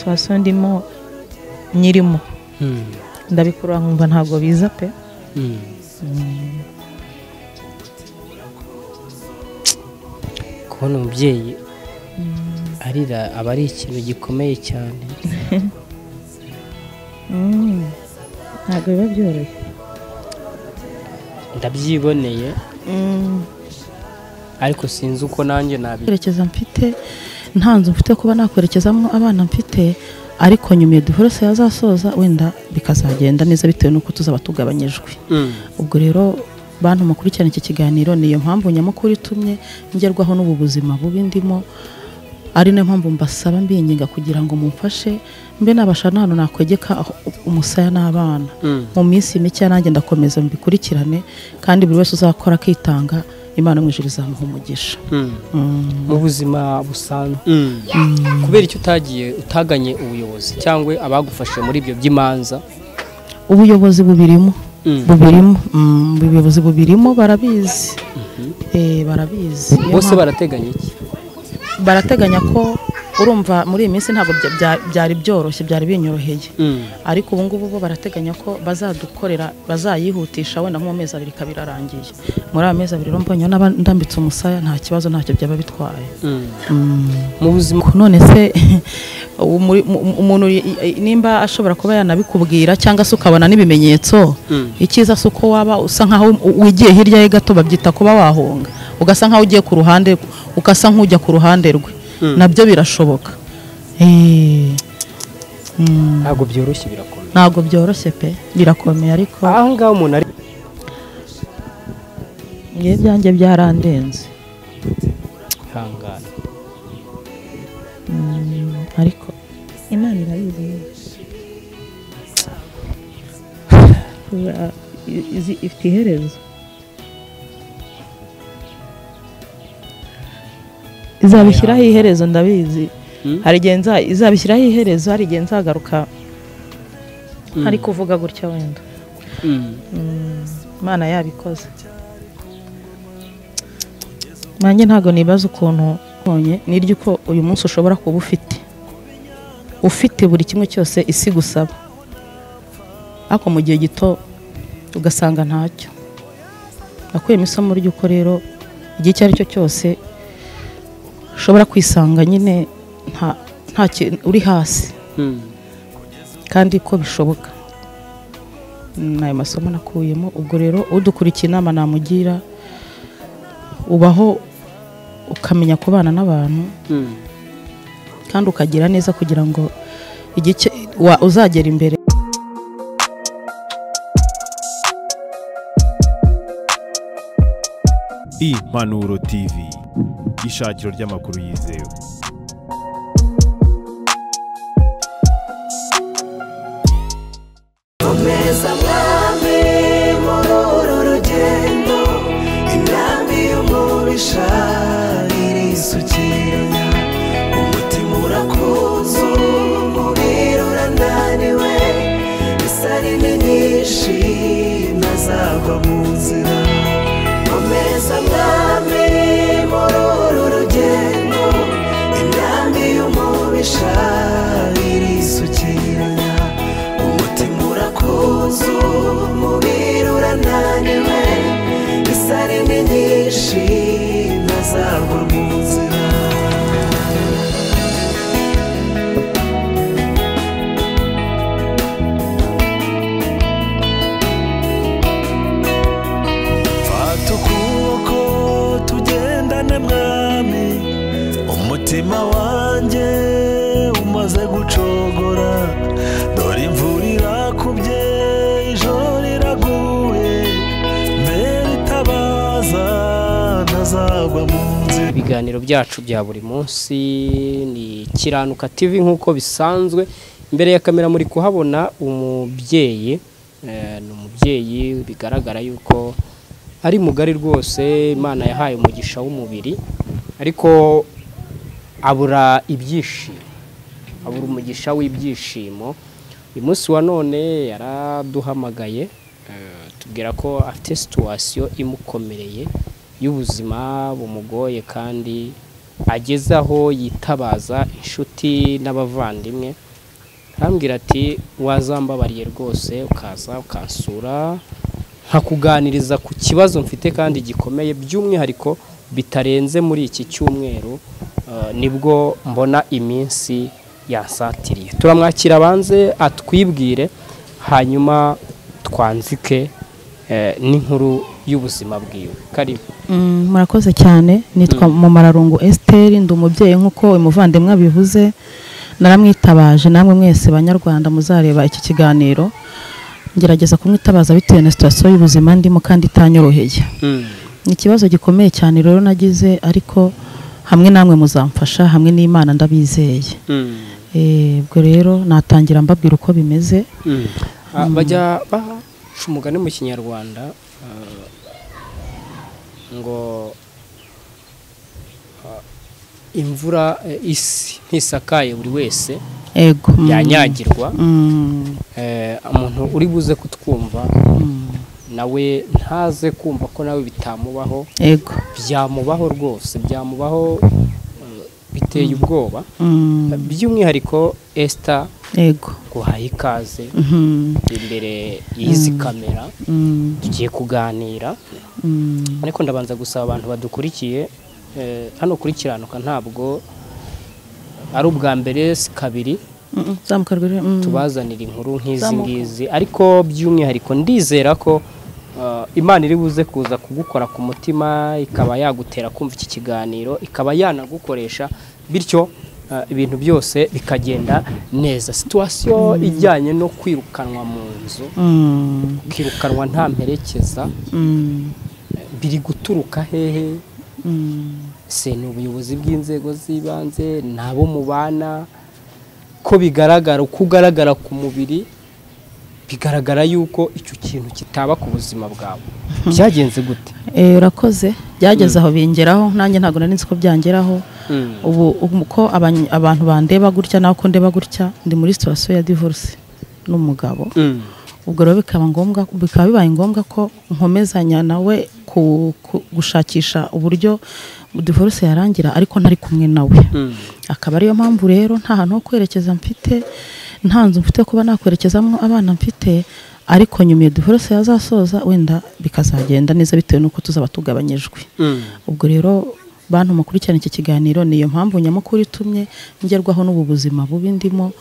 situation ndimo nyirimo ndabikura nkumva ntago biza pe kubona umubyeyi arira aba ari ikintu gikomeye cyane ntago biba byoroshye ndabyiboneye ariko sinzi uko nanjye kwerekeza mfite ntanzu mfite kuba nakwerekezamo abana mfite ariko nyuma divorce yazasoza wenda bikazagenda neza bitewe nuko tuzaba tugabanyijwe ubwo rero bantu mukurikirana iki kiganiro niyo mpamvu nyamukuru itumye ngerwaho n'ubu buzima bubi ndimo ari nayo mpamvu mbasaba mbinginga kugira ngo mumfashe mbe nabasha nano nakwegeka umusaya n'abana mu minsi mike nanjye ndakomeza mbikurikirane kandi buri wese uzakora akitanga Imana mwijuru izamuha umugisha mu buzima busanzwe kubera icyo utaganye ubuyobozi cyangwa abagufashe muri ibyo by'imanza ubuyobozi bubirimo ubuyobozi bubirimo barabizi barabizi bose barateganya iki barateganya ko urumva muri iyi minsi ntabwo byari byoroshye byari binyoroheye ariko ubu ngubu bo barateganya ko bazadukorera bazayihutisha wenda mu mezi 2 kabirarangiye muri amezi 2 mbonye ndambitse umusaya nta kibazo ntacyo byaba bitwaye mu buzima none se umuntu nimba ashobora kuba yanabikubwira cyangwa se ukabona n'ibimenyetso ikiza suko waba usa nkaho wigiye hirya ye gato babyita kuba wahonga ugasa nkaho ugiye ku ruhande ukasa nk'ujya ku ruhande rwe nabyo birashoboka ntabwo byoroshye birakomeye ntabwo byoroshye pe birakomeye ariko aho ngaho umuntu ari ngiye byanjye byarandenze hangana ariko Imana irabizi ifite iherezo izabishyiraho iherezo ndabizi hari genza izabishyiraho iherezo hari genza agaruka hari kuvuga gutya wenda Imana yabikoze nanjye ntago nibaza ukuntu konye niryo uko uyu munsi ushobora kuba ufite buri kimwe cyose isi gusaba ako mu gihe gito ugasanga ntacyo nakuyemo isomo ry'uko rero igihe icyo ari cyo cyose ushobora kwisanga nyine nta uri hasi kandi ko bishoboka n'ayo masomo nakuyemo ubwo rero udukurikiye inama namugira ubaho ukamenya kubana n'abantu kandi ukagira neza kugira ngo igihe uzagera imbere Impanuro TV ishakiro ry'amakuru yizewe Komeza mwami muri uru rugendo imyambi y'umubisha irisukiranya umutima urakuza umubiri urananiwe isari ni nyinshi ntazagwa mu nzira komeza mwami muri uru rugendo imyambi y'umubisha irisukiranya umutima urakuza umubiri urananiwe isari ni nyinshi ntazagwa mu nzira fata ukuboko tugendane mwami umutima wanjye umaze gucogora dore imvura irakubye ijoro riraguye mbere itabaza ntazagwa mu nzira ibiganiro byacu bya buri munsi ni Kiranuka TV nk'uko bisanzwe imbere ya kamera muri kuhabona umubyeyi ni umubyeyi bigaragara yuko ari mugari rwose Imana yahaye umugisha w'umubiri ariko abura ibyishimo abura umugisha w'ibyishimo uyu munsi wa none yaraduhamagaye tubwira ko afite situation imukomereye y'ubuzima bumugoye kandi ageze aho yitabaza inshuti n'abavandimwe arambwira ati wazambabariye rwose ukaza ukansura nkakuganiriza ku kibazo mfite kandi gikomeye by'umwihariko bitarenze muri iki cyumweru nibwo mbona iminsi yansatiriye. Turamwakira abanze atwibwire hanyuma twanzike n'inkuru y'ubuzima bwiwe. Karibu. Murakoze cyane. Nitwa Mumararungu Esther, ndi umubyeyi nk'uko umuvandimwe abivuze. Naramwitabaje, namwe mwese banyarwanda muzareba iki kiganiro. Ngerageza kumwitabaza bitewe na situation y'ubuzima ndimo kandi itanyoroheye. Ni ikibazo gikomeye cyane rero nagize, ariko hamwe namwe muzamfasha, hamwe n'Imana ndabizeye. Ubwo rero natangira mbabwira uko bimeze. Bajya baca umugani mu Kinyarwanda ngo imvura isi ntisakaye buri wese ego yanyagirwa. Umuntu uri buze kutwumva nawe ntaze kumva ko nawe bitamubaho. Ego byamubaho rwose, byamubaho biteye ubwoba. By'umwihariko Esther, ego guhaye ikaze imbere y'izi kamera. Tugiye kuganira, ariko ndabanza gusaba abantu badukurikiye hano kuri Kiranuka ntabwo ari ubwa mbere, si kabiri tubazanira inkuru nk'izi ngizi, ariko by'umwihariko ndizera ko Imana iri buze kuza kugukora ku mutima, ikaba yagutera kumva iki kiganiro, ikaba yanagukoresha, bityo ibintu byose bikagenda neza. Situation ijyanye no kwirukanwa mu nzu, kwirukanwa nta mperekeza, biri guturuka hehe? Se ni ubuyobozi bw'inzego z'ibanze, nabo mubana, ko bigaragara uko ugaragara ku mubiri, bigaragara yuko icyo kintu kitaba ku buzima bwawe. Byagenze gute? Urakoze. Byageze aho bingeraho, nanjye ntago nari nzi ko byangeraho. Ubu uko abantu bandeba gutya nako ndeba gutya, ndi muri situation ya divorce n'umugabo. Ubwo rero bikaba bibaye ngombwa ko nkomezanya nawe gushakisha uburyo divorce yarangira, ariko ntari kumwe nawe. Akaba ariyo mpamvu rero nta hantu ho kwerekeza mfite, nta nzu mfite kuba nakwerekezamo abana mfite, ariko nyuma ya divorce yazasoza wenda bikazagenda neza bitewe nuko tuzaba tugabanyijwe. Ubwo rero bantu mukurikirana iki kiganiro, niyo mpamvu nyamukuru itumye ngerwaho n'ubu buzima bubi ndimo,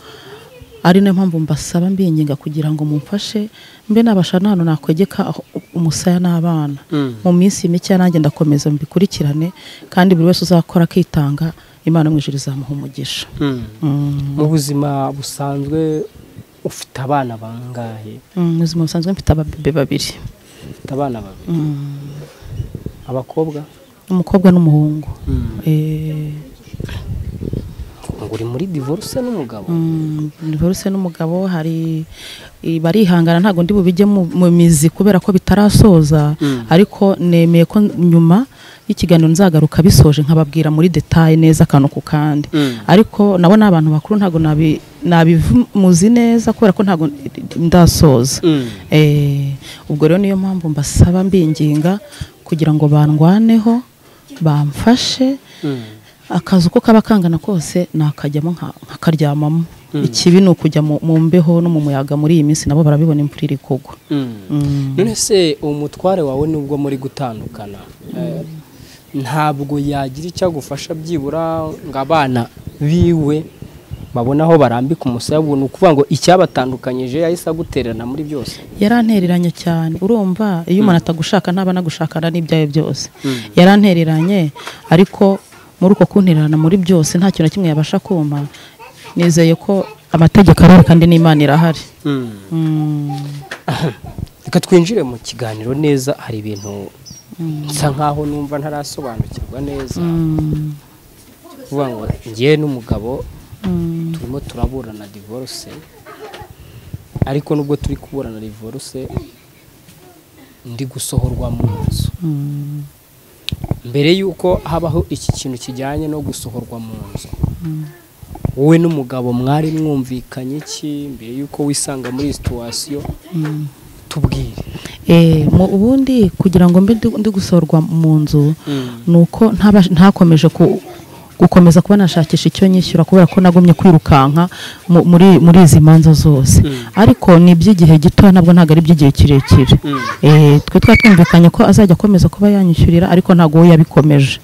ari nayo mpamvu mbasaba mbinginga kugira ngo mumfashe mbe nabasha hano nakwegeka umusaya n'abana. Mu minsi mike nanjye ndakomeza mbikurikirane, kandi buri wese uzakora akitanga, Imana mwijuru izamuha umugisha. Mu buzima busanzwe ufite abana bangahe? Mu buzima busanzwe mfite ababebe babiri. Ufite abana babiri? Abakobwa? Umukobwa n'umuhungu. Uri muri divorce n'umugabo? Divorce n'umugabo, hari barihangana ntago ndi bubijye mu mizi kubera ko bitarasoza, ariko nemeye ko nyuma y'ikiganiro nzagaruka bisoje nkababwira muri detail neza kano ku kandi. Ariko nabo n'abantu bakuru ntago nabimuzi neza kubera ko ntago ndasoza. Ubwo rero niyo mpamvu mbasaba mbinginga kugira ngo bandwaneho, bamfashe. Akazi uko kaba kangana kose nakajyamo nkakaryamamo. Ikibi ni ukujya mu mbeho no mu muyaga muri iyi minsi, nabo barabibona imvura iri kugwa. None se umutware wawe nubwo muri gutandukana, ntabwo yagira icyo agufasha byibura ngo abana biwe babona aho barambika umusaya? Ni ukuvuga ngo icyabatandukanyije yahise agutererana muri byose? Yarantereranye cyane. Urumva iyo umuntu atagushaka ntaba nagushakana n'ibyawe byose. Yarantereranye, ariko muri uko kuntererana muri byose nta kintu na kimwe yabasha kumpa. Nizeye ko amategeko arahari kandi n'Imana irahari. Reka twinjire mu kiganiro neza. Hari ibintu nsa nkaho numva ntarasobanukirwa neza. Kuvuga ngo ngiye n'umugabo turimo turaburana divorce, ariko nubwo turi kuburana divorce ndi gusohorwa mu nzu. Mbere yuko habaho iki kintu kijyanye no gusohorwa mu nzu, wowe n'umugabo mwari mwumvikanye iki mbere yuko wisanga muri situation? Tubwire. Ubundi kugira ngo mbe ndi gusohorwa mu nzu, nuko ntakomeje gukomeza kuba nashakisha icyo nyishyura kubera ko nagumye kwirukanka muri izi manza zose ariko ni iby'igihe gito nabwo ntabwo ari iby'igihe kirekire twe twumvikanye ko azajya akomeza kuba yanyishyurira ariko ntabwo we yabikomeje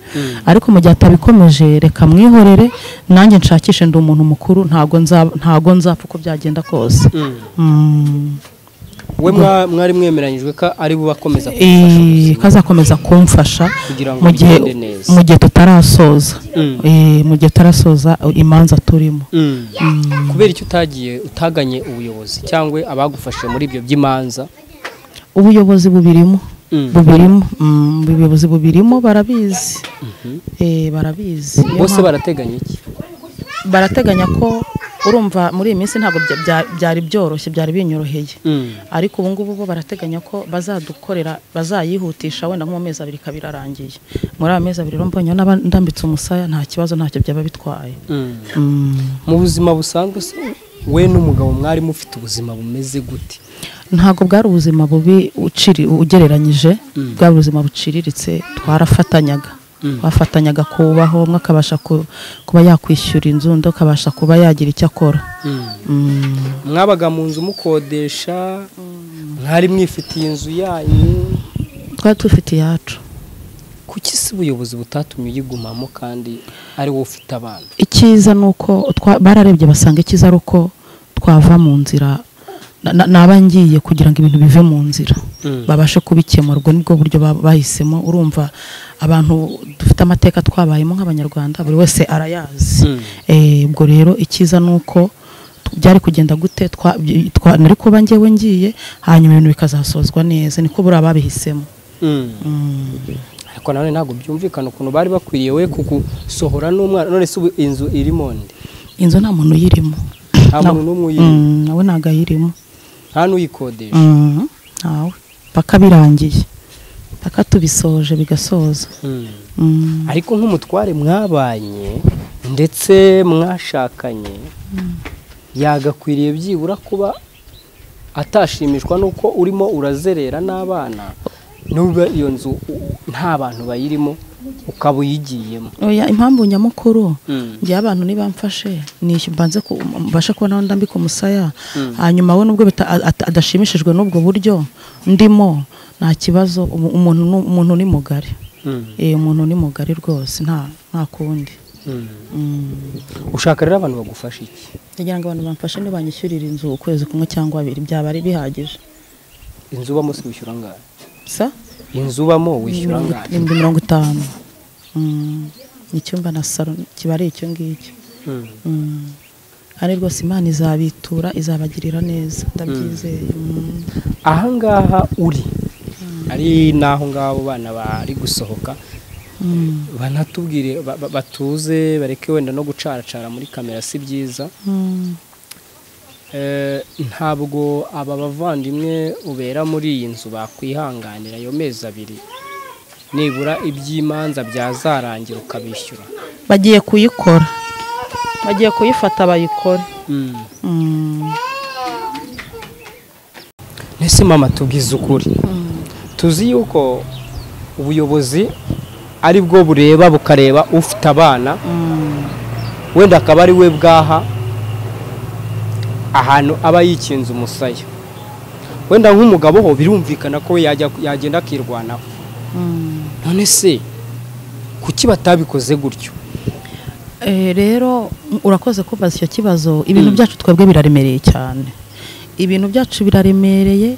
ariko mu gihe atabikomeje reka mwihorere nanjye nshakishe ndi umuntu mukuru ntabwo nzapfa uko byagenda kose we mwari mwemeranyijwe ko ari buba akomeza kazakomeza kumfasha mu gihe tutarasoza mu gihe tutarasoza imanza turimo kubera icyo utaganye ubuyobozi cyangwa abagufashe muri ibyo by'imanza ubuyobozi bubirimo ubuyobozi bubirimo barabizi barabizi bose barateganya iki barateganya ko urumva muri iyi minsi ntabwo byari byoroshye byari binyoroheye ariko ubu ngubu bo barateganya ko bazadukorera bazayihutisha wenda nko mu mezi 2 kabirarangiye muri aya mezi 2 rero mbonye ndambitse umusaya nta kibazo ntacyo byaba bitwaye mu buzima busanzwe we n'umugabo mwari mufite ubuzima bumeze gute ntabwo bwari ubuzima bubi ugereranyije bwari ubuzima buciriritse twarafatanyaga wafatanyaga kubaho umwe akabasha kuba yakwishyura inzu undi akabasha kuba yagira icyo akora mwabaga mu nzu mukodesha mwari mwifitiye inzu yanyu twari dufite iyacu kuki si ubuyobozi butatumye uyigumamo kandi ari wowe ufite abana icyiza ni uko bararebye basanga icyiza ari uko twava mu nzira naba ngiye kugira ngo ibintu bive mu nzira babashe kubikemurwa nibwo buryo bahisemo urumva abantu dufite amateka twabayemo nk'abanyarwanda buri wese arayazi ubwo rero icyiza nuko byari kugenda gute nari kuba ngewe ngiye hanyuma ibintu bikazasozwa neza niko buri ababihisemo ariko none ntabwo byumvikana ukuntu bari bakwiriye we kugusohora n'umwana none se inzu irimo nde inzu nta muntu uyirimo nta muntu n'umwe uyirimo nawe ntabwo ayirimo nta n'uyikodesha ntawe paka birangiye paka tubisoje bigasoza ariko nk'umutware mwabanye ndetse mwashakanye yagakwiriye byibura kuba atashimishwa nuko urimo urazerera n'abana nubwo iyo nzu nta bantu bayirimo ukaba uyigiyemo impamvu nyamukuru ngiye abantu nibamfashe mbanze mbashe kubona aho ndambika umusaya hanyuma we nubwo adashimishijwe n'ubwo buryo ndimo nta kibazo umuntu ni mugari umuntu ni mugari rwose nta kundi ushaka rero abantu bagufasha iki kugira ngo abantu bamfashe ntibanyishyurire inzu ukwezi kumwe cyangwa 2 byaba ari bihagije inzu ubamo se wishyura ngahe sa inzu ubamo wishyura ngahe 50 icyumba na salo kiba ari icyo ngicyo ari rwose Imana izabitura izabagirira neza ndabyizeye aha ngaha uri ari naho ngabo bana bari gusohoka banatubwire batuze bareke wenda no gucaracara muri kamera si byiza ntabwo aba bavandimwe ubera muri iyi nzu bakwihanganira ayo mezi 2 nibura iby'imanza byazarangira ukabishyura bagiye kuyikora bagiye kuyifata bayikore nese mama tubwize ukuri tuzi yuko ubuyobozi ari bwo bureba bukareba ufite abana wenda akaba ari we bwaha ahantu aba yikinze umusaya wenda nk'umugabo ho birumvikana ko yagenda akirwanaho none se kuki batabikoze gutyo rero urakoze kubaza icyo kibazo ibintu byacu twebwe biraremereye cyane ibintu byacu biraremereye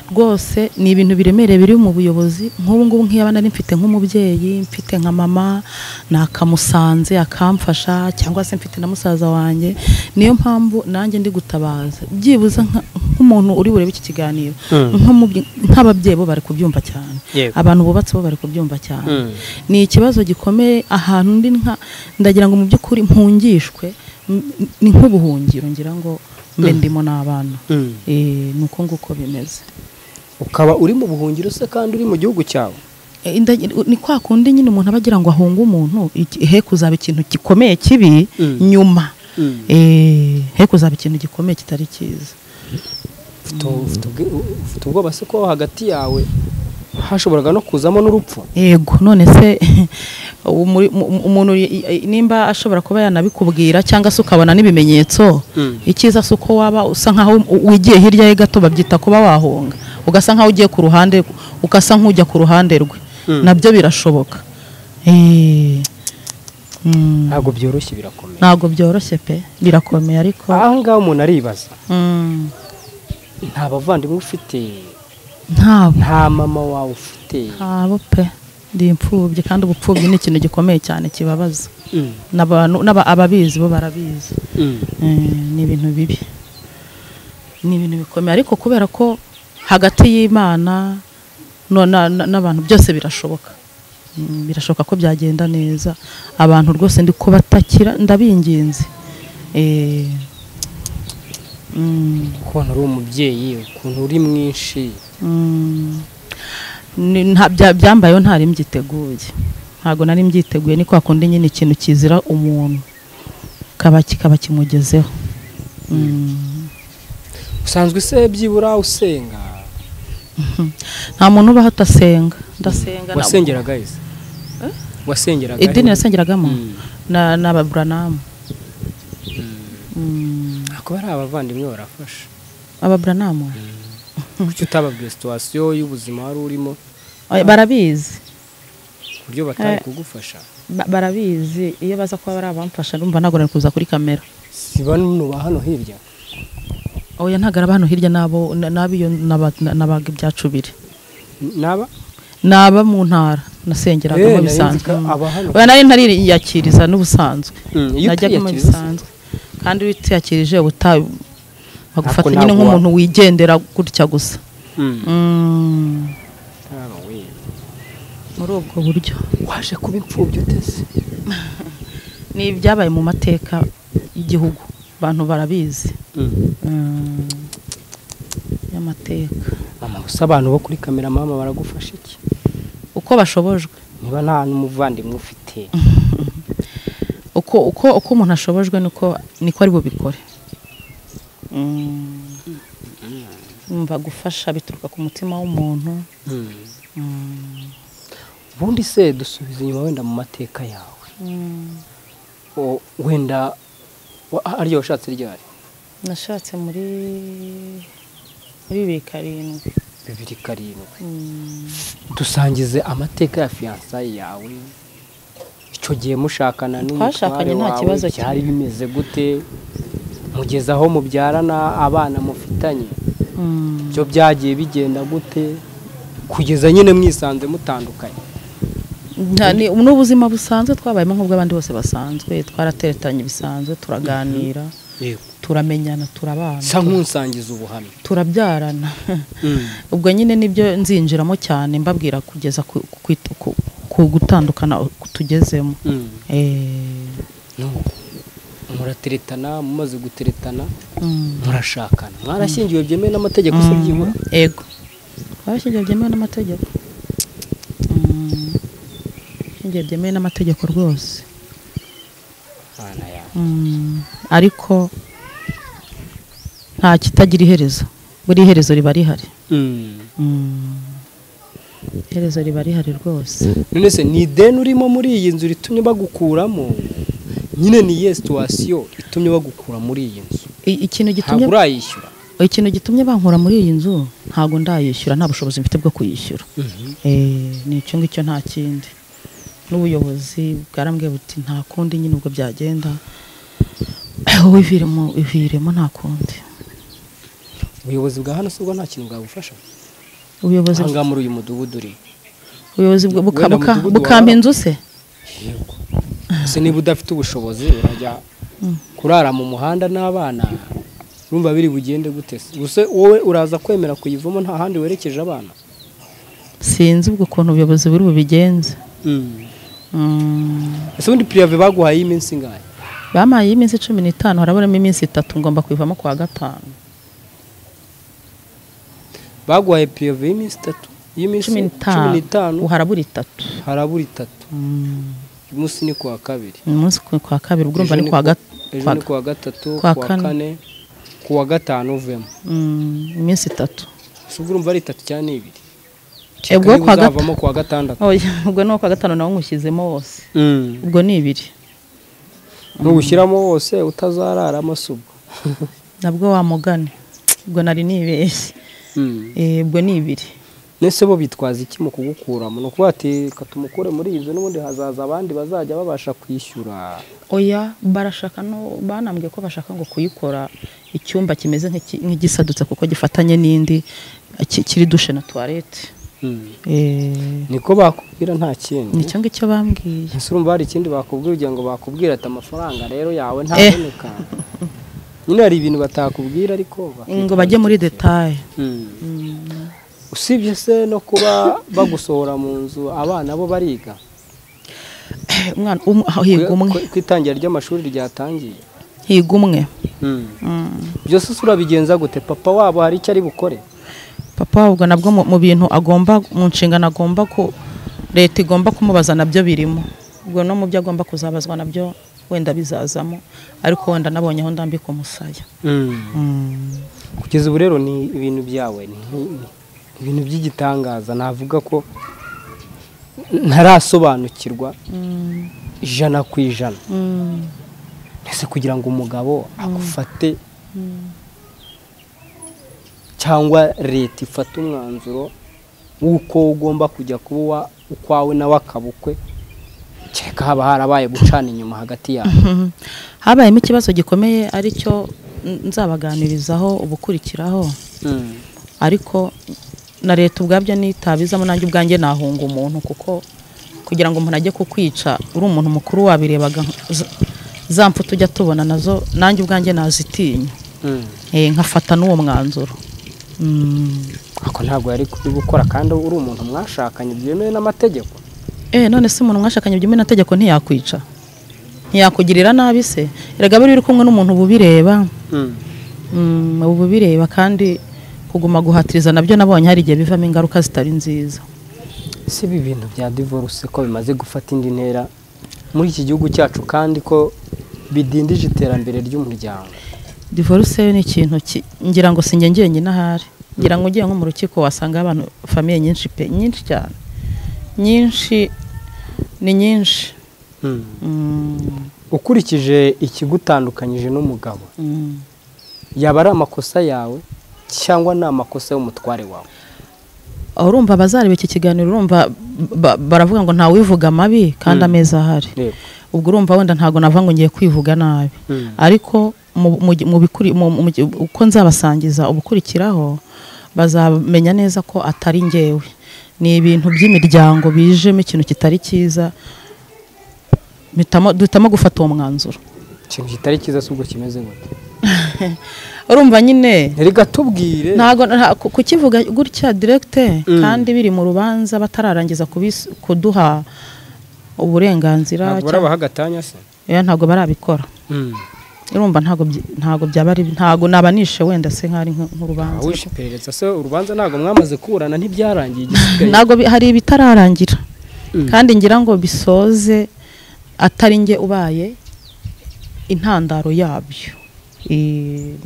rwose ni ibintu biremereye biri mu buyobozi nk'ubu ngubu nk'iyabana mfite nk'umubyeyi mfite nka mama nakamusanze akamfasha cyangwa se mfite na musaza wanjye niyo mpamvu nanjye ndi gutabaza byibuza nk'umuntu uri burebe iki kiganiro nk'ababyeyi bo bari kubyumva cyane abantu bubatse bo bari kubyumva cyane ni ikibazo gikomeye ahantu ndi ndagira ngo mu by'ukuri mpungishwe ni nk'ubuhungiro ngira ngo mbe ndimo n'abana nuko nguko bimeze ukaba uri mu buhungiro se kandi uri mu gihugu cyawe ni kwa kundi nyine umuntu abagira ngo ahunge umuntu he kuzaba ikintu gikomeye kibi nyuma he kuzaba ikintu gikomeye kitari cyiza ufite ubwoba se ko hagati yawe hashoboraga no kuzamo n'urupfu yego none se umuntu nimba ashobora kuba yanabikubwira cyangwa se ukabona n'ibimenyetso icyiza si uko waba usa nkaho wigiye hirya ye gato, babyita kuba wahunga, ugasa nkaho ugiye ku ruhande, ugasa nk'ujya ku ruhande rwe, nabyo birashoboka. ntabwo byoroshye, birakomeye. Ntabwo byoroshye pe, birakomeye. Ariko aha ngaha umuntu aribaza, nta bavandimwe ufite? Nta mama wawe ufite? Ntabo pe, ndi imfubyi, kandi ubupfubyi ni ikintu gikomeye cyane kibabaza. Ababizi bo barabizi. Ni ibintu bibi, ni ibintu bikomeye, ariko kubera ko hagati y'Imana n'abantu byose birashoboka. Birashoboka ko byagenda neza. Abantu rwose ndi kubatakira, ndabinginze. Ukuntu uri umubyeyi, ukuntu uri mwinshi, byambayeho ntari mbyiteguye, ntabwo nari mbyiteguye. ni kwa kundi nyine ikintu kizira umuntu kikaba kimugezeho. usanzwe se byibura usenga? Nta muntu ubaho atasenga. Ndasenga. Wasengeraga ese? Wasengeraga? Idini nasengeragamo n'Ababuranamu. Akaba ari abavandimwe barafasha Ababuranamu. Kuki utababwiye situation y'ubuzima wari urimo? Barabizi ku buryo batari kugufasha? Barabizi. Iyo baza kuba bari abamfasha ndumva ntabwo nari kuza kuri kamera. Si bano ba hano hirya? Oya, ntabwo ari hano hirya, n'abiyo nabaga ibyacu biri. Naba mu ntara nasengeragamo bisanzwe. Oya, nari ntariyakiriza n'ubusanzwe. Najyagamo bisanzwe, kandi witiyakirije bagufata nyine nk'umuntu wigendera gutya gusa. Muri ubwo buryo waje kuba imfubyi utese? ni ibyabaye mu mateka y'igihugu, abantu barabizi. Y'amateka. Mama, gusa abantu bo kuri kamera mama baragufasha iki? Uko bashobojwe. Niba nta n'umuvandimwe ufite? uko umuntu ashobojwe niko ari bubikore. Umva gufasha bituruka ku mutima w'umuntu. Ubundi se dusubiza inyuma wenda mu mateka yawe. Wenda ariyo washatse ryari? Nashatse muri 2007. 2007. Dusangize amateka ya fiançailles yawe. Icyo gihe mushakana n'umutware wawe cyari bimeze gute? Mugeza aho mubyarana abana mufitanye, byo byagiye bigenda gute kugeza nyine mwisanze mutandukanye? N'ubuzima busanzwe twabayemo nk'ubw'abandi bose basanzwe, twarateretanye bisanzwe, turaganira, turamenyana, turabana. Sa nk'unsangiza ubuhamya. Turabyarana. Ubwo nyine nibyo nzinjiramo cyane, mbabwira kugeza ku gutandukana tugezemo. Murateretana, mumaze guteretana murashakana, mwarashyingiwe byemewe n'amategeko se byibura? Yego, twarashyingiwe byemewe n'amategeko. Shyingiwe byemewe n'amategeko rwose. Ariko nta kitagira iherezo, buri iherezo riba rihari. Iherezo riba rihari rwose. None se ni ideni urimo muri iyi nzu ritumye bagukuramo? Nyine ni iyo situation itumye bagukura muri iyi nzu? Ikintu gitumye ntabwo urayishyura? Ikintu gitumye bankura muri iyi nzu ntabwo ndayishyura, nta bushobozi mfite bwo kuyishyura. Ni icyo ngicyo, nta kindi. N'ubuyobozi bwarambwiye buti nta kundi, nyine ubwo byagenda wiviremo, nta kundi. Ubuyobozi bwa hano subwo nta kintu bwagufasha? Ubuyobozi hanga muri uyu mudugudu uri? Ubuyobozi bukampa inzu se? Yego. Se niba udafite ubushobozi urajya kurara mu muhanda n'abana, urumva biri bugende gute? Gusa wowe uraza kwemera kuyivamo nta handi werekeje abana? Sinzi ubwo kuntu ubuyobozi buri bubigenze. Ese ubundi prive baguhaye iminsi ingahe? Bamaye iminsi 15, haraburamo iminsi 3 ngomba kwivamo kwa 5. Baguhaye prive y'iminsi 3? Y'iminsi 15 uharabura 3. Harabura 3. Umunsi ni kwa kabiri. Umunsi kwa kabiri, urumva ni kwa ejo ni kwa gatatu, kwa kane, kuwa gatanu uvemo. Iminsi 3. Subwo urumva ari 3 cyane 2? ubwo kwa uzavamo kuwa gatandatu. ubwo no kwa gatanu nawo nkushyizemo wose ubwo ni 2 n'ubushyiramo wose utazararamo subwo nabwo wamugane ubwo nari nibeshye ubwo ni 2 nese bo bitwaza iki mu kugukuramo no kuba ati katumukure muri ibyo n'ubundi hazaza abandi bazajya babasha kwishyura oya barashaka no banambwiye ko bashaka ngo kuyikora icyumba kimeze nk'igisadutse kuko gifatanye n'indi kiri dushe na toilette niko bakubwira nta kindi nicyo ngicyo bambwiye ese urumva hari ikindi bakubwira ugira ngo bakubwira ati amafaranga rero yawe ntaboneka nyine hari ibintu batakubwira ariko ngo bajye muri detail usibye se no kuba bagusohora mu nzu abana bo bariga umwana higa umwe ku itangira ry'amashuri ryatangiye higa umwe byose urabigenza gute papa wabo hari icyo ari bukore papa wabwo nabwo mu bintu agomba mu nshingano agomba ko leta igomba kumubaza nabyo birimo ubwo no mu byo agomba kuzabazwa nabyo wenda bizazamo ariko wenda nabonye aho ndambika umusaya kugeza ubu rero ni ibintu byawe ni ibintu by'igitangaza navuga ko ntarasobanukirwa 100%. Ese kugira ngo umugabo agufate cyangwa leta ifate umwanzuro w'uko ugomba kujya kuba ukwawe nawe akabukwe cyeka haba harabaye gucana inyuma hagati yabo habayemo ikibazo gikomeye aricyo nzabaganirizaho ubukurikiraho ariko na leta ubwabyo nitabizamo nanjye ubwanjye nahunga umuntu kuko kugira ngo umuntu ajye kukwica uri umuntu mukuru wabirebaga za mfu tujya tubona nazo nanjye ubwanjye nazitinya nkafata n'uwo mwanzuro ako ntabwo yari gukora kandi uri umuntu mwashakanye byemewe n'amategeko none se umuntu mwashakanye byemewe n'amategeko ntiyakwica ntiyakugirira nabi se erega biri kumwe n'umuntu ububireba ububireba kandi kuguma guhatiriza nabyo nabonye hari igihe bivamo ingaruka zitari nziza si ibi bintu bya divorce ko bimaze gufata indi ntera muri iki gihugu cyacu kandi ko bidindije iterambere ry'umuryango divorce ni ikintu ngira ngo sinjye njyenyine ahari ngira ngo ugiye nko mu rukiko wasanga abantu famiye nyinshi pe nyinshi cyane nyinshi ni nyinshi ukurikije ikigutandukanyije n'umugabo yaba ari amakosa yawe cyangwa ni amakosa y'umutware wawe urumva abazareba iki kiganiro urumva baravuga ngo nta wivuga amabi kandi ameza ahari ubwo urumva wenda ntago navuga ngo ngiye kwivuga nabi ariko uko nzabasangiza ubukurikiraho bazamenya neza ko atari ngewe ni ibintu by'imiryango bijemo ikintu kitari cyiza duhitamo gufata uwo mwanzuro ikintu kitari cyiza si ubwo kimeze gute urumva nyine reka tubwire ntago kukivuga gutya directe kandi biri mu rubanza batararangiza kuduha uburenganzira ntabwo barabaha agatanya se ntabwo barabikora urumva ntago byaba ari ntago nabanishe wenda se nkari nk'urubanza wishe iperereza se urubanza ntago mwamaze kuburana ntibyarangiye igisigaye ntago hari ibitararangira kandi ngira ngo bisoze atari nge ubaye intandaro yabyo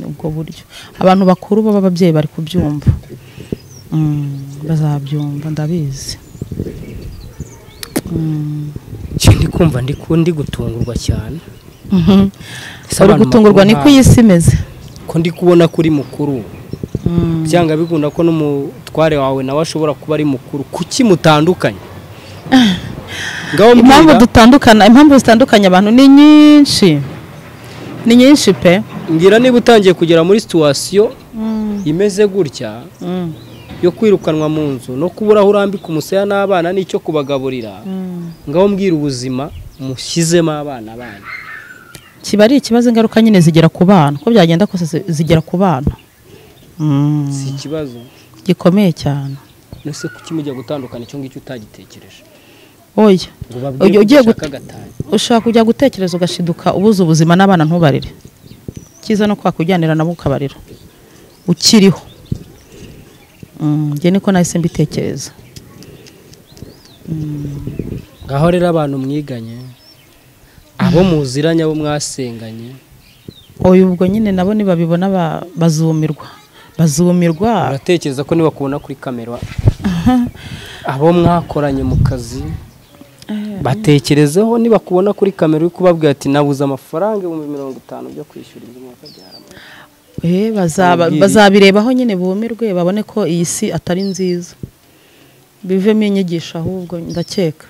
ubwo buryo abantu bakuru b'ababyeyi bari kubyumva bazabyumva ndabizi ndi kumva ndi gutungurwa cyane uri gutungurwa niko iyi isi imeze ko ndi kubona kuri mukuru byanga bigunda ko n'umutware wawe nawe ashobora kuba ari mukuru kuki mutandukanye impamvu zitandukanye abantu ni nyinshi pe ngira niba utangiye kugera muri situation imeze gutya yo kwirukanwa mu nzu no kubura aho urambika umusaya n'abana n'icyo kubagaburira ngaho mbwira ubuzima mushyizemo abana banyu kiba ari ikibazo ingaruka nyine zigera ku bana uko byagenda kose zigera ku bana si ikibazo gikomeye cyane nese kuki mujya gutandukana icyo ngicyo utagitekereje oya ushaka kujya gutekereza ugashiduka ubuze ubuzima n'abana ntubarire cyiza no kwakujyanira nabo ukabarira ukiriho njye niko nahise mbitekereza ngaho rero abantu mwiganye abo muziranye abo mwasenganye ubwo nyine nabo nibabibona bazumirwa uratekereza ko nibakubona kuri kamera abo mwakoranye mu kazi batekerezeho niba kubona kuri kamera uri kubabwira ati nabuze amafaranga 50,000 byo kwishyura inzu mwakabyaramo. Bazabirebaho nyine bumirwe babone ko iyi si atari nziza, bivemo inyigisho ahubwo ndakeka.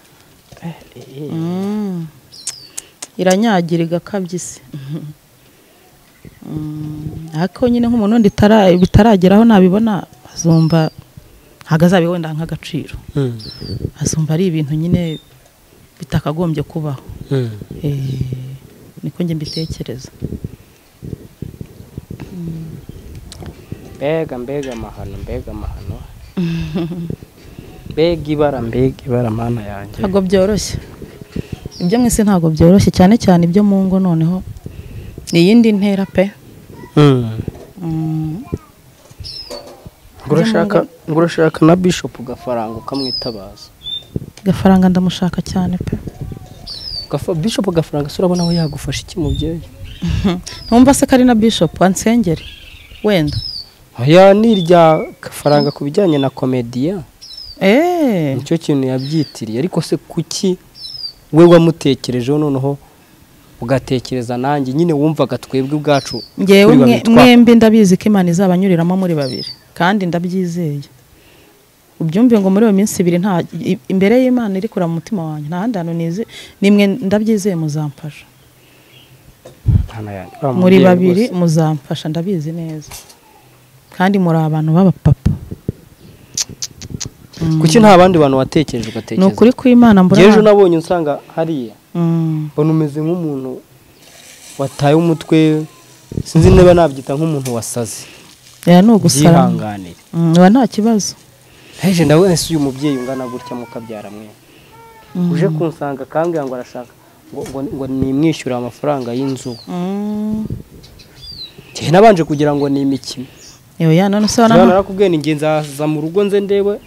Iranyagira igakabya isi. Ariko nyine nk'umuntu bitarageraho nabibona azumva hagazabe wenda nk'agaciro. Azumva ari ibintu nyine bitakagombye kubaho. Niko nge mbitekereza. Mbega amahano. Mbega ibara mana yanjye. Ntabwo byoroshye. Ibyo mwese ntabwo byoroshye cyane cyane ibyo mu ngo noneho ni iyindi ntera pe. Ngurashaka na Bishop Gafaranga ukamwitabaza. Gafaranga ndamushaka cyane pe. Bishop Gafaranga surabona we yagufasha iki mubyeyi? Ntumva se kari na Bishop ansengere wenda. Oya nirya Gafaranga kubijyanye na komedia. Nicyo kintu yabyitiriye, ariko se kuki we wamutekerejeho noneho ugatekereza nanjye nyine wumvaga twebwe ubwacu? Ngewe mwembi ndabizi ko Imana izabanyuriramo muri babiri kandi ndabyizeye. Ubyumve ngo muri iyo minsi 2 nta imbere y'Imana iri kura mu mutima wanjye nta handi hantu nize nimwe ndabyizeye muzamfasha. Muri babiri muzamfasha ndabizi neza kandi muri abantu baba papa. Kuki nta bandi bantu watekereje ugatekereza? Nukuri ku Imana mbura. Jeje nabonye nsanga hariya. Bona umeze nk'umuntu wataye umutwe, sinzi niba nabyita nk'umuntu wasaze. No gusara. Yihanganire. Nta kibazo. Heje ndawe ese uyu mubyeyi ungana gutya mukabyara mwe. Uje kunsanga kambwira ngo arashaka ngo nimwishyura amafaranga y'inzu. Nabanje kugira ngo ni imikino. None se wana narakubwiye ni ngenza mu rugo nze ndewe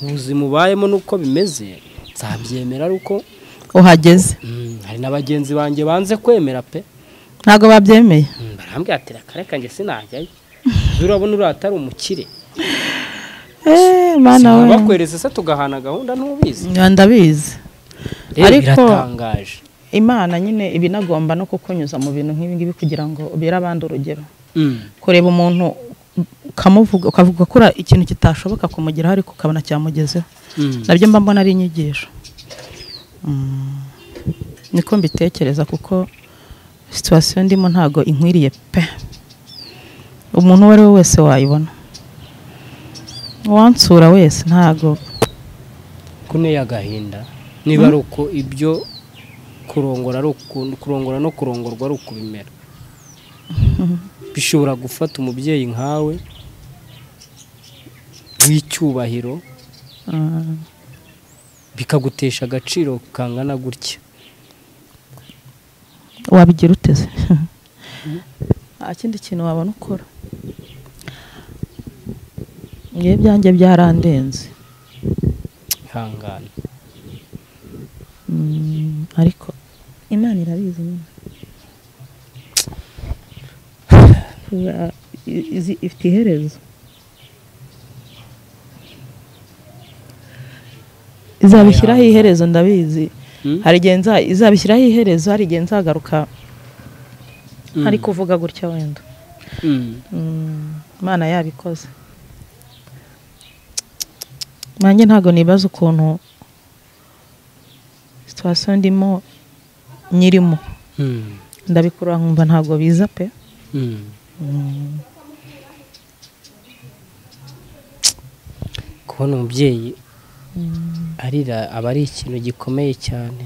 ubuzima ubayemo nuko bimeze, nzabyemera aruko uhageze. Hari n'abagenzi banjye banze kwemera pe. Ntago babyemeye. Barambwira ati reka nge sinajyayo. Urabona uratari umukire. Mana we. Bakwereze se tugahana gahunda ntubizi. Ndabizi. Ariko biratangaje. Imana nyine ibinagomba no kukunyuza mu bintu nk'ibi ngibi kugira ngo ubere abandi urugero. Kureba umuntu kamuvuga ukavuga kura ikintu kitashoboka kumugeraho ariko ukabona cyamugezeho. Nabyo mba mbona ari inyigisho. Niko mbitekereza kuko situation ndimo ntago inkwiriye pe. Umuntu wari wese wayibona. Wansura wese ntago kune yagahinda. Niba ari uko ibyo kurongora no kurongorwa ari ukubimera. Bishobora gufata umubyeyi nkawe w'icyubahiro bikagutesha agaciro kangana gutya. Wabigira uteze. Akindi kintu wabona ukora. Ngiye byanjye byarandenze. Hangana. Ariko Imana irabizi nyine. Ifite iherezo. Izabishyiraho iherezo ndabizi. Hari genza izabishyiraho iherezo, hari genza agaruka. Hari kuvuga gutya wenda. Imana yabikoze. Manje ntago nibaza ukuntu situation ndimo nyirimo. Ndabikura nkumva ntago biza pe. Kubona umubyeyi arira aba ari ikintu gikomeye cyane.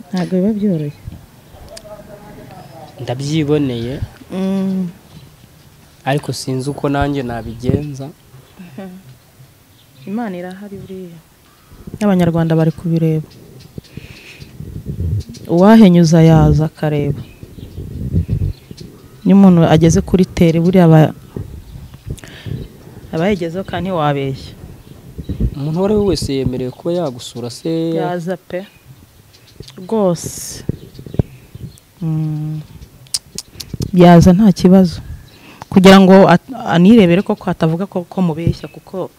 Ntago biba byoroshye. Ndabyiboneye. Ariko sinzi uko nanjye nabigenza. Imana irahari buriya. Abanyarwanda bari kubireba. Uwahenyuza yaza akareba. Ni umuntu ageze kuri tere buriya abayegezeho kandi wabeshya. Umuntu wari wese yemerewe kuba yagusura se yaza pe rwose. Yaza nta kibazo kugira ngo anirebere ko atavuga ko mubeshya, kuko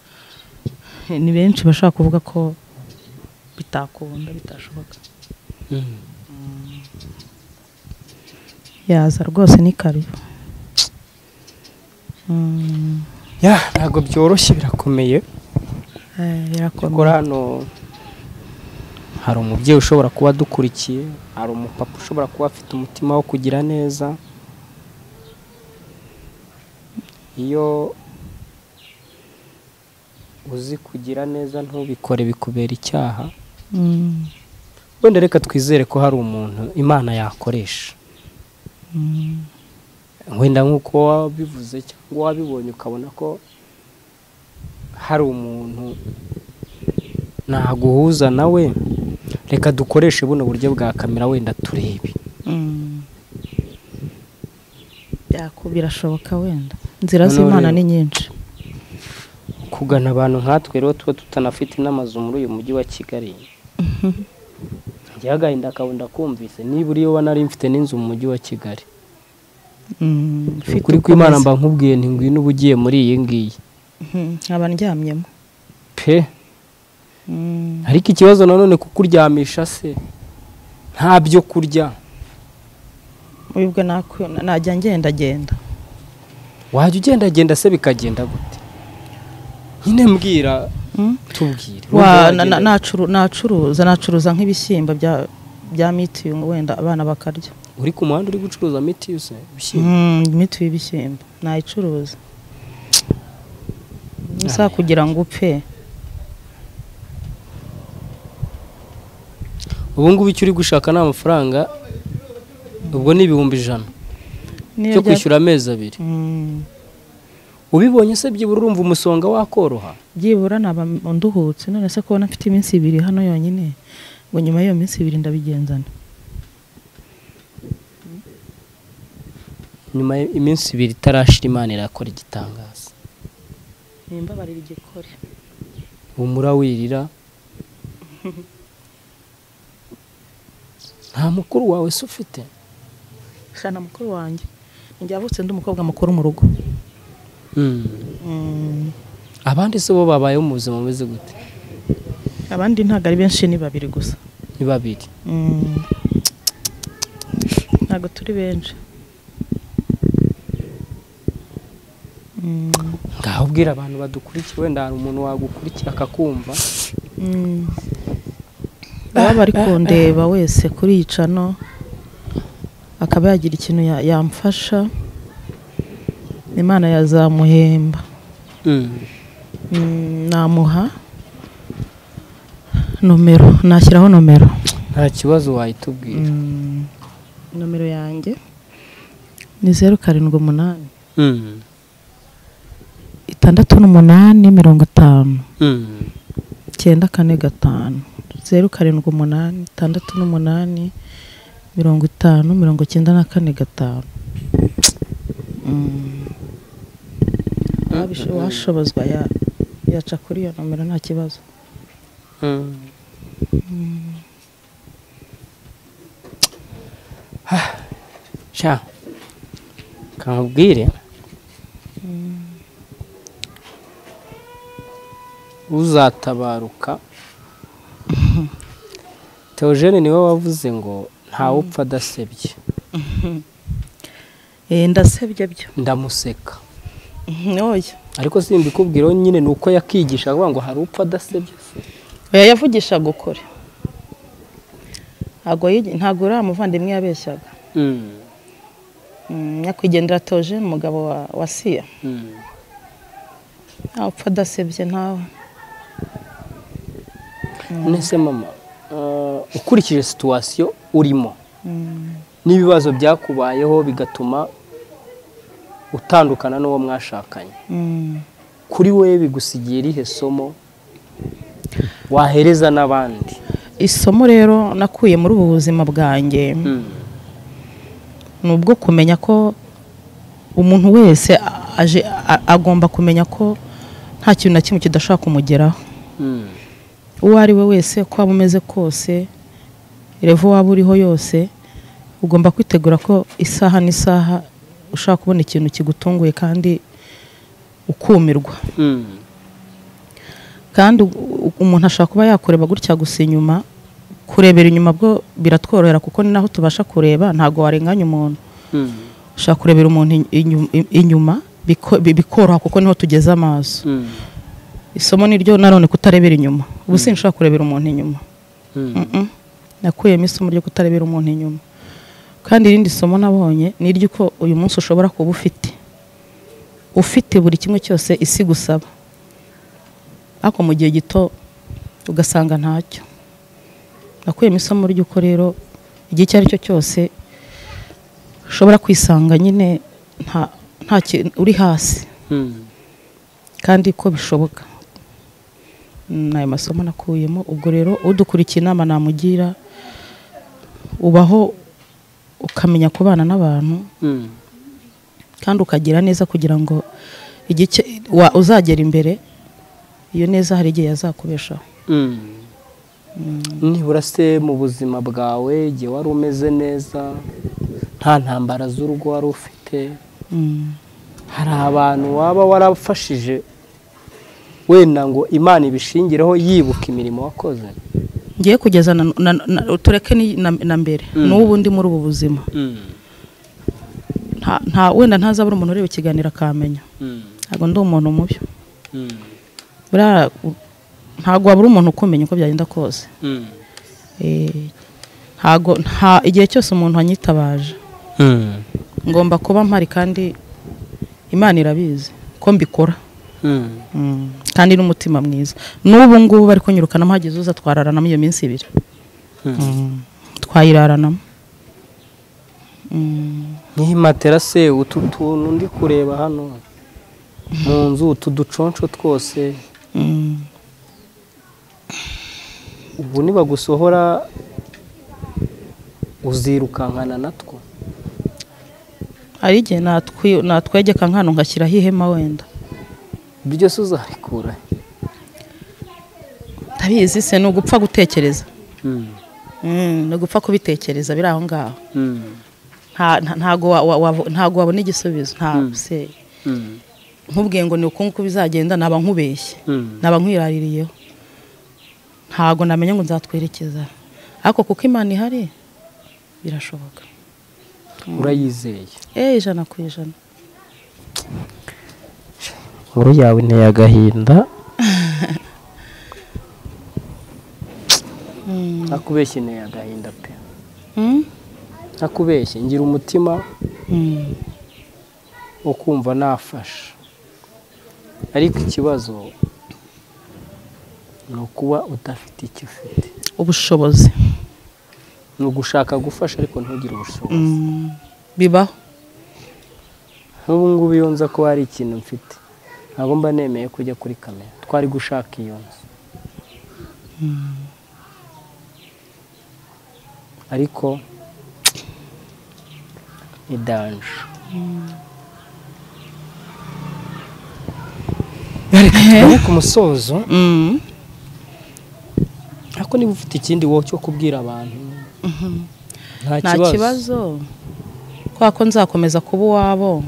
ni benshi bashaka kuvuga ko bitakunda bitashoboka. Yaza rwose ni karibu. Ntabwo byoroshye, birakomeye. Birakomeye. Hano hari umubyeyi ushobora kuba adukurikiye, hari umupapa ushobora kuba afite umutima wo kugira neza. Iyo uzi kugira neza ntubikore bikubera icyaha. Wenda reka twizere ko hari umuntu Imana yakoresha. Wenda nk'uko wabivuze cyangwa wabibonye ukabona ko hari umuntu naguhuza nawe, reka dukoreshe buno buryo bwa kamera wenda turebe. Birashoboka wenda. Inzira z'Imana ni nyinshi. Kugana abantu nkatwe rero tuba tutanafite n'amazu muri uyu mujyi wa Kigali. Agahinda akabunda kumvise niba uriyo wanari mfite n'inzu mu mujyi wa Kigali. Kuri kw'Imana mba nkubwiye nti ngwino ubugiye muri iyi ngiyi. Nkaba ndyamyemo pe. Ariko ikibazo nanone kukuryamisha se nta byo kurya. Ubwo najya ngenda. Wajya ugenda se bikagenda gute? Nyine mbwira tubwire. Nacuruza nk'ibishyimbo bya mitiyu wenda abana bakarya. Uri ku muhanda uri gucuruza mitiyu se ibishyimbo? Mitiyu y'ibishyimbo nayicuruza. Gusa kugira ngo upfe. Ubu ngubu icyo uri gushaka ni amafaranga, ubwo ni 1,100 cyo kwishyura amezi 2. Ubibonye se byibura urumva umusonga wakoroha? Byibura naba nduhutse, none se ko nafite iminsi 2 hano yonyine, ngo nyuma y'iyo minsi 2 ndabigenzana. Nyuma iminsi 2 itarashira Imana irakora igitangaza. Nimba barira igikore. Umura wirira. Nta mukuru wawe se ufite? Shana mukuru wanjye. Njye avutse ndi umukobwa mukuru mu rugo. Abandi se bo babaye mu buzima bumeze gute? Abandi ntago ari benshi, ni 2 gusa. Ni 2. Ntago turi benshi. Ngaho ubwira abantu badukurikiye, wenda hari umuntu wagukurikira akakumva. Baba bari kundeba wese kuri yicano akaba yagira ikintu yamfasha, Imana yazamuhemba. Namuha nomero, nashyiraho nomero. Nta kibazo wayitubwira. Nomero yanjye ni 078 68 50 078 68 50 94. Washobozwa yaca kuri iyo nomero nta kibazo. Sha kamubwire uzatabaruka. Theogene niwe wavuze ngo nta upfa adasebye. Ndasebye byo. Ndamuseka. Oya. Ariko simbikubwira nyine nuko yakigisha avuga ngo hari upfa adasebye se. Oya, yavugisha gukore. Ntago uri amuvandimwe yabeshyaga. Nyakwigendera Theogene umugabo wa Sia. Nta upfa adasebye ntawe. Nese mama, ukurikije situation urimo n'ibibazo byakubayeho bigatuma utandukana n'uwo mwashakanye, kuri wewe bigusigiye rihe somo wahereza n'abandi? Isomo rero nakuye muri ubu buzima bwanjye nubwo kumenya ko umuntu wese agomba kumenya ko nta kintu na kimwe kidashaka kumugeraho. Uwo ari we wese ko amumeze kose, revo waba uriho yose, ugomba kwitegura ko isaha n'isaha ushaka kubona ikintu kigutunguye kandi ukumirwa kandi umuntu ashaka kuba yakureba gutya gusa inyuma. Kurebera inyuma bwo biratworohera kuko ni naho tubasha kureba, ntago warenganya umuntu. Ushaka kurebera umuntu inyuma bikoroha kuko niho tugeze amaso. Isomo niryo nanone kutarebera inyuma. Ubu sinshaka kurebera umuntu inyuma. Nakuyemo isomo ryo kutarebera umuntu inyuma. Kandi irindi somo nabonye ni iry'uko uyu munsi ushobora kuba ufite buri kimwe cyose isi gusaba, ariko mu gihe gito ugasanga ntacyo. Nakuyemo isomo ry'uko rero igihe icyo ari cyo cyose ushobora kwisanga nyine uri hasi kandi ko bishoboka. N'ayo masomo nakuyemo. Ubwo rero udukurikiye inama namugira, ubaho ukamenya kubana n'abantu kandi ukagira neza kugira ngo igihe uzagera imbere iyo neza hari igihe yazakubeshaho. Nibura se mu buzima bwawe igihe wari umeze neza nta ntambara z'urugo wari ufite, hari abantu waba warafashije wenda ngo Imana ibishingireho yibuka imirimo wakoze? Ngiye kugeza tureke na mbere n'ubu ndi muri ubu buzima, wenda ntazabura umuntu ureba ikiganiro akamenya ntabwo ndi umuntu mubi. Ntabwo wabura umuntu ukumenya uko byagenda kose. Igihe cyose umuntu anyitabaje ngomba kuba mpari kandi Imana irabizi ko mbikora kandi n'umutima mwiza. N'ubu ngubu bari kunyirukana mpagize uza twararanamo iyo minsi 2 twayiraranamo. Nihi matera se utu tuntu ndi kureba hano mu nzu, utu duconco twose ubu nibagusohora uzirukankana natwo? Hari igihe natwegeka nkano ngashyiraho ihema wenda. Ibyo se uzarikura? Ndabizi se ni ugupfa gutekereza. Ni ugupfa kubitekereza biri aho ngaho. Ntago wabona igisubizo. Se nkubwiye ngo ni uko bizagenda naba nkubeshye, naba nkwiraririyeho. Ntago namenye ngo nzatwerekeza, ariko kuko Imana ihari birashoboka. Urayizeye? 100%. Nkuru yawe inteye agahinda. Nakubeshye inteye agahinda pe. Nakubeshye ngira umutima wo kumva nafasha, ariko ikibazo ni ukuba udafite icyo ufite. Ubushobozi ni ugushaka gufasha ariko ntugire ubushobozi. Bibaho. Nk'ubu ngubu iyo nza ko hari ikintu mfite ntabwo mba nemeye kujya kuri kamera, twari gushaka iyo nzu. Ariko ni danje. Tugere ku musozo. Ariko niba ufite ikindi wowe cyo kubwira abantu nta kibazo, kwa ko nzakomeza kuba uwabo.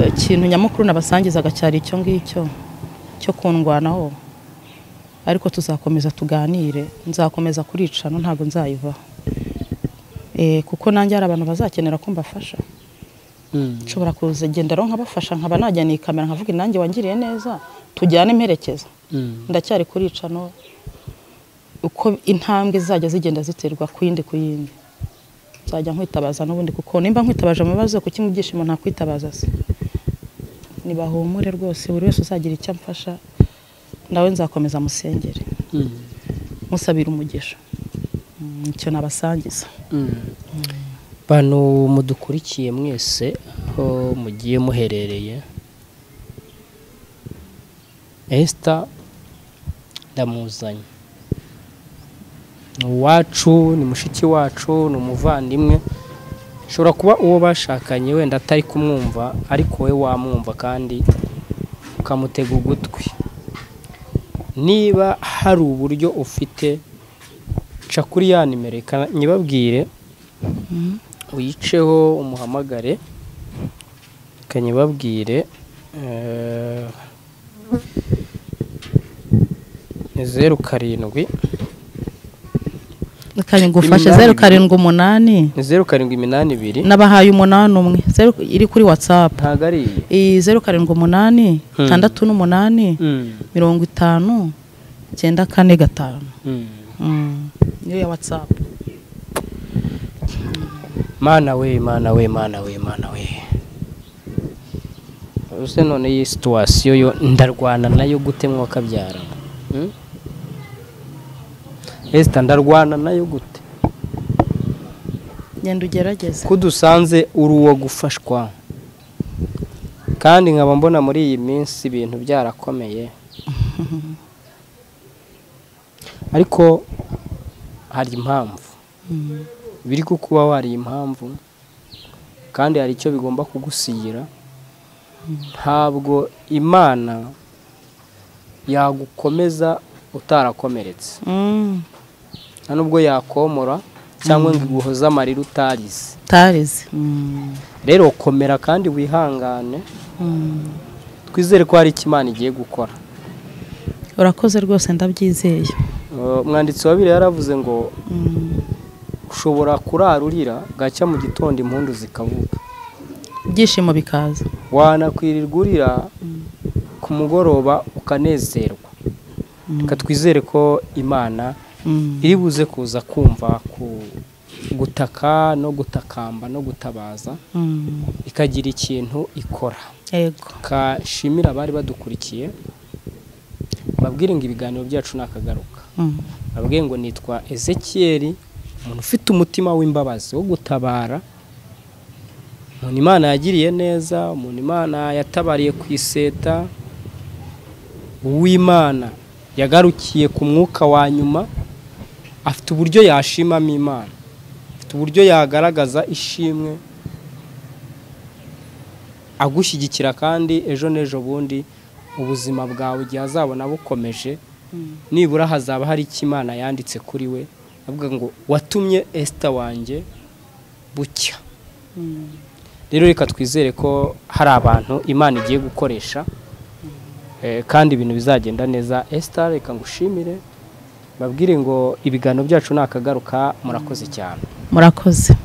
Ikintu nyamukuru nabasangizaga cyari icyo ngicyo cyo kundwanaho, ariko tuzakomeza tuganire. Nzakomeza kuricana ntago nzayivaho, kuko nanjye hari abantu bazakenera ko mbafasha. Nshobora kuzagenda rero nkabafasha, nkaba najyana kamera nkavuga nanjye wangiriye neza, tujyane imperekeza. Ndacyari kuricano uko intambwe zajya zigenda ziterwa ku yindi nzajya nkwitabaza n'ubundi, kuko nimba nkwitabaje mu bibazo kuki mu byishimo nta kwitabaza se. Nibahumure rwose, buri wese uzagira icyo amfasha nawe nzakomeza musengere, musabira umugisha. Icyo nabasangiza. Bantu mudukurikiye mwese aho mugiye muherereye, Esther ndamuzanye. Uwacu ni mushiki wacu, ni umuvandimwe. Shobora kuba uwo bashakanye wenda atari kumwumva, ariko we wamwumva kandi ukamutega ugutwi. Niba hari uburyo ufite, ca kuri ya nimero nyibabwire, uyiceho umuhamagare kanyibabwire ni 07 karindwi ufashe 078 ni 0782 nabahaye 81 iri kuri WhatsApp ntago ari 078 68 50 945 niyo ya WhatsApp. Mana we use none iyi situation yo ndarwana nayo gute mwakabyara Esther ndarwana nayo gute genda ugerageze kudusanze uruwo gufashwa kandi nkaba mbona muri iyi minsi ibintu byarakomeye ariko hari impamvu biri kukuba wari impamvu kandi hari icyo bigomba kugusigira ntabwo Imana yagukomeza utarakomeretse nubwo yakomora cyangwa ngo iguhoza amarira utarize rero komera kandi wihangane twizere ko hari Imana igiye gukora. Urakoze rwose ndabyizeye. Umwanditsi wa Bibiliya yaravuze ngo ushobora kurarurira gacya mu gitondo impundu zikavuga ibyishimo bikaza wanakwirirwa urira ku mugoroba ukanezerwa. Twizere ko Imana iri buze kuza kumva gutaka no gutakamba no gutabaza ikagira ikintu ikora. Yego kashimira abari badukurikiye babwire ngo ibiganiro byacu nakagaruka babwiye ngo nitwa Ezekiel umuntu ufite umutima w'imbabazi wo gutabara umuntu Imana yagiriye neza umuntu Imana yatabariye ku iseta uw'Imana yagarukiye ku mwuka wa nyuma afite uburyo yashimamo Imana afite uburyo yagaragaza ishimwe agushyigikira kandi ejo n'ejo bundi ubuzima bwawe igihe azabona bukomeje nibura hazaba hari Imana yanditse kuri we avuga ngo watumye Esther wanjye bucya. Rero reka twizere ko hari abantu Imana igiye gukoresha kandi ibintu bizagenda neza. Esther reka ngushimire babwire ngo ibiganiro byacu nakagaruka murakoze cyane. Murakoze.